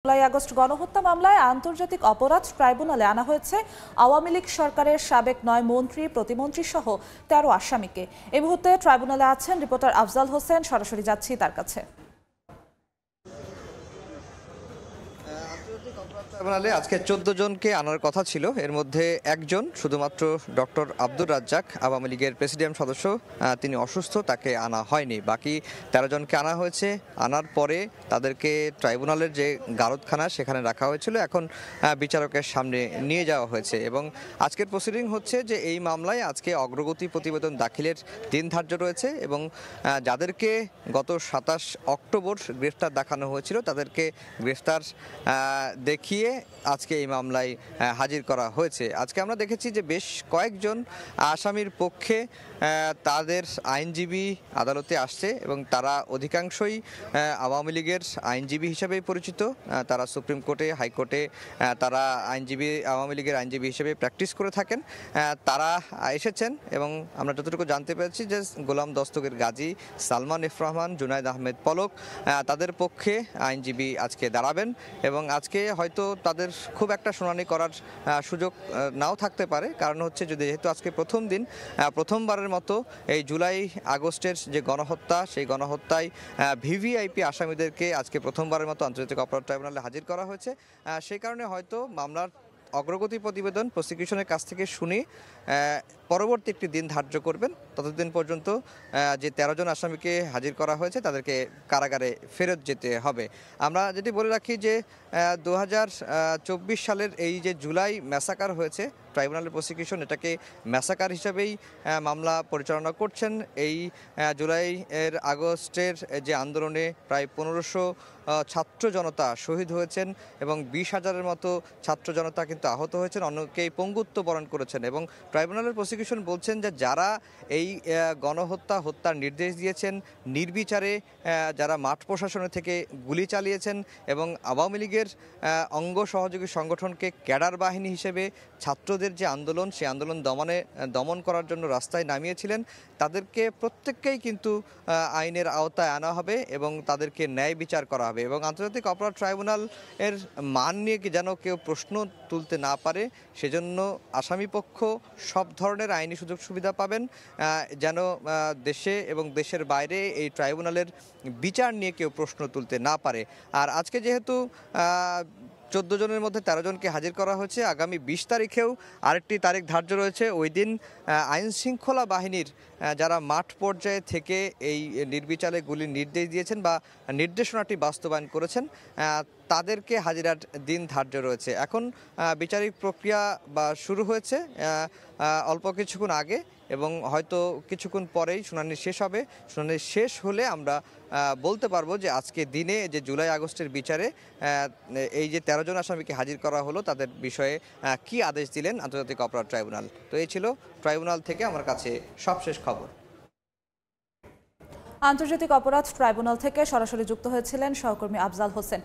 July August গণহত্যা মামলায় আন্তর্জাতিক অপরাধ ট্রাইব্যুনালে আনা হয়েছে আওয়ামী লীগ সরকারের সাবেক ৯ মন্ত্রী প্রতিমন্ত্রী সহ ১৩ আসামিকে। এই মুহূর্তে ট্রাইব্যুনালে আছেন রিপোর্টার আফজাল হোসেন। সরাসরি যাচ্ছি তার কাছে। ট্রাইব্যুনালে আজকে ১৪ জনকে আনার কথা ছিল, এর মধ্যে একজন শুধুমাত্র ডক্টর আব্দুর রাজ্জাক, আওয়ামী লীগের প্রেসিডিয়াম সদস্য, তিনি অসুস্থ, তাকে আনা হয়নি। বাকি ১৩ জনকে আনা হয়েছে। আনার পরে তাদেরকে ট্রাইব্যুনালের যে গারদখানা সেখানে রাখা হয়েছিল, এখন বিচারকের সামনে নিয়ে যাওয়া হয়েছে এবং আজকের প্রসিডিং হচ্ছে যে এই মামলায় আজকে অগ্রগতি প্রতিবেদন দাখিলের দিন ধার্য রয়েছে এবং যাদেরকে গত ২৭ অক্টোবর গ্রেফতার দেখানো হয়েছিল তাদেরকে গ্রেফতার দেখিয়ে আজকে এই মামলায় হাজির করা হয়েছে। আজকে আমরা দেখেছি যে বেশ কয়েকজন আসামির পক্ষে তাদের আইনজীবী আদালতে আসছে এবং তারা অধিকাংশই আওয়ামী লীগের আইনজীবী হিসেবেই পরিচিত। তারা সুপ্রিম কোর্টে, হাইকোর্টে তারা আওয়ামী লীগের আইনজীবী হিসেবে প্র্যাকটিস করে থাকেন। তারা এসেছেন এবং আমরা যতটুকু জানতে পেরেছি যে গোলাম দস্তগীর গাজী, সালমান এফ রহমান, জুনায়েদ আহমেদ পলক তাদের পক্ষে আইনজীবী আজকে দাঁড়াবেন এবং আজকে হয়তো তাদের খুব একটা শুনানি করার সুযোগ নাও থাকতে পারে। কারণ হচ্ছে যেহেতু আজকে প্রথম দিন, প্রথমবারের মতো এই জুলাই আগস্টের যে গণহত্যা, সেই গণহত্যায় ভিভিআইপি আসামিদেরকে আজকে প্রথমবারের মতো আন্তর্জাতিক অপরাধ ট্রাইব্যুনালে হাজির করা হয়েছে। সেই কারণে হয়তো মামলার অগ্রগতি প্রতিবেদন প্রসিকিউশনের কাছ থেকে শুনে পরবর্তী একটি দিন ধার্য করবেন। ততদিন পর্যন্ত যে ১৩ জন আসামিকে হাজির করা হয়েছে তাদেরকে কারাগারে ফেরত যেতে হবে। আমরা যেটি বলে রাখি যে ২০২৪ সালের এই যে জুলাই ম্যাসাকার হয়েছে, ট্রাইব্যুনালের প্রসিকিউশন এটাকে ম্যাসাকার হিসাবেই মামলা পরিচালনা করছেন। এই জুলাই আগস্টের যে আন্দোলনে প্রায় ১৫০০ ছাত্র জনতা শহীদ হয়েছেন এবং ২০,০০০-এর মতো ছাত্র জনতা কিন্তু আহত হয়েছেন, অনেকেই পঙ্গুত্ব বরণ করেছেন এবং ট্রাইব্যুনালের প্রসিকিউশন বলছেন যে যারা এই হত্যার নির্দেশ দিয়েছেন, নির্বিচারে যারা মাঠ প্রশাসনের থেকে গুলি চালিয়েছেন এবং আওয়ামী লীগের অঙ্গ সহযোগী সংগঠনকে ক্যাডার বাহিনী হিসেবে ছাত্রদের যে আন্দোলন, সেই আন্দোলন দমন করার জন্য রাস্তায় নামিয়েছিলেন, তাদেরকে প্রত্যেককেই কিন্তু আইনের আওতায় আনা হবে এবং তাদেরকে ন্যায় বিচার করা হবে এবং আন্তর্জাতিক অপরাধ ট্রাইব্যুনাল এর মান নিয়ে যেন কেউ প্রশ্ন তুলতে না পারে, সেজন্য আসামিপক্ষ সব ধরনের আইনি সুযোগ সুবিধা পাবেন, যেন দেশে এবং দেশের বাইরে এই ট্রাইব্যুনালের বিচার নিয়ে কেউ প্রশ্ন তুলতে না পারে। আর আজকে যেহেতু ১৪ জনের মধ্যে ১৩ জনকে হাজির করা হয়েছে, আগামী ২০ তারিখেও আরেকটি তারিখ ধার্য রয়েছে। ওই দিন আইন শৃঙ্খলা বাহিনীর যারা মাঠ পর্যায়ে থেকে এই নির্বিচারে গুলির নির্দেশ দিয়েছেন বা নির্দেশনাটি বাস্তবায়ন করেছেন, তাদেরকে হাজিরার দিন ধার্য রয়েছে। এখন বিচারিক প্রক্রিয়া শুরু হয়েছে অল্প কিছুক্ষণ আগে এবং হয়তো কিছুক্ষণ পরেই শুনানি শেষ হবে। শুনানি শেষ হলে আমরা বলতে পারবো যে আজকে দিনে যে জুলাই আগস্টের বিচারে এই যে ১৩ জন আসামিকে হাজির করা হলো তাদের বিষয়ে কি আদেশ দিলেন আন্তর্জাতিক অপরাধ ট্রাইব্যুনাল। তো এই ছিল ট্রাইব্যুনাল থেকে আমার কাছে সবশেষ খবর। আন্তর্জাতিক অপরাধ ট্রাইব্যুনাল থেকে সরাসরি যুক্ত হয়েছিলেন সহকর্মী আফজাল হোসেন।